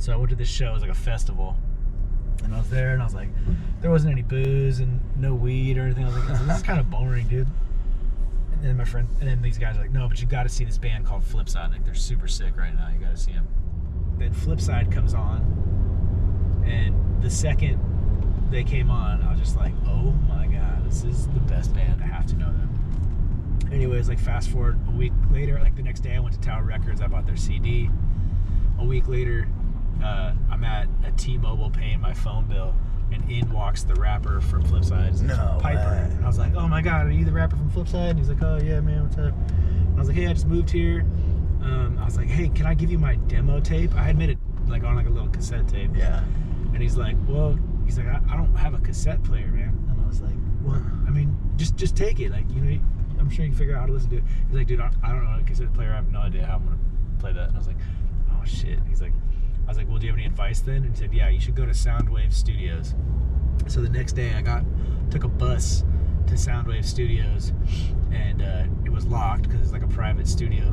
So I went to this show. It was like a festival. And I was there, and I was like, there wasn't any booze and no weed or anything. I was like, this is kind of boring, dude. And then my friend, and then these guys are like, no, but you got to see this band called Flipsyde. Like, they're super sick right now. You got to see them. Then Flipsyde comes on, and the second they came on, I was just like, oh my god, this is the best band. I have to know them. Anyways, like, fast forward a week later, like the next day, I went to Tower Records. I bought their CD. A week later, I'm at a T-Mobile paying my phone bill, and in walks the rapper from Flipsyde. No Piper. way. And I was like, oh my god, are you the rapper from Flipsyde? And he's like, oh yeah, man, what's up? And I was like, hey, I just moved here. I was like, hey, can I give you my demo tape? I had made it like on like a little cassette tape. Yeah. And he's like, I don't have a cassette player, man. And I was like, well, I mean, just take it. Like, you know, I'm sure you can figure out how to listen to it. He's like, dude, I don't know a cassette player. I have no idea how I'm gonna play that. And I was like, oh shit. I was like, well, do you have any advice then? And he said, yeah, you should go to Soundwave Studios. So the next day I took a bus to Soundwave Studios, and it was locked because it's like a private studio,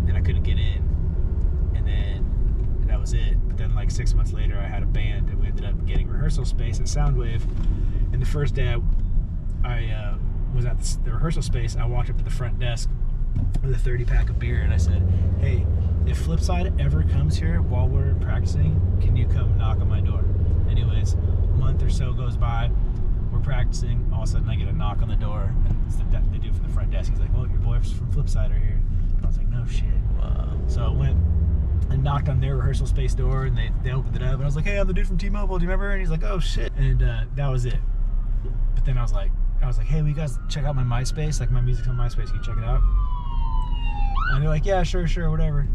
and I couldn't get in. And then that was it. But then like 6 months later, I had a band, and we ended up getting rehearsal space at Soundwave. And the first day I was at the rehearsal space, I walked up to the front desk with a 30-pack of beer, and I said, hey, if Flipsyde ever comes here while we're practicing, can you come knock on my door? Anyways, a month or so goes by, we're practicing, all of a sudden I get a knock on the door, and it's the dude from the front desk. He's like, well, your boys from Flipsyde are here. And I was like, no shit. Wow. So I went and knocked on their rehearsal space door, and they opened it up, and I was like, hey, I'm the dude from T-Mobile, do you remember? And he's like, oh shit. And that was it. But then I was like, hey, will you guys check out my MySpace? Like, my music's on MySpace, can you check it out? And they're like, yeah, sure, whatever.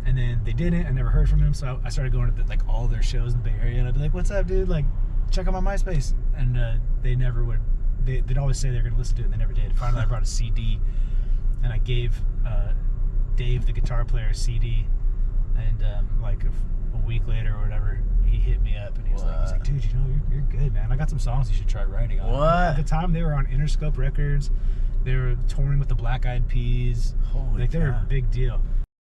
And then they didn't. I never heard from him, so I started going to like all their shows in the Bay Area, and I'd be like, what's up, dude? Like, check out my MySpace. And they never would. They'd always say they were going to listen to it, and they never did. Finally, I brought a CD, and I gave Dave, the guitar player, a CD, and like a week later or whatever, he hit me up, and he's like, dude, you know, you're good, man. I got some songs you should try writing on. What? At the time, they were on Interscope Records. They were touring with the Black Eyed Peas. Holy like, they were a big deal.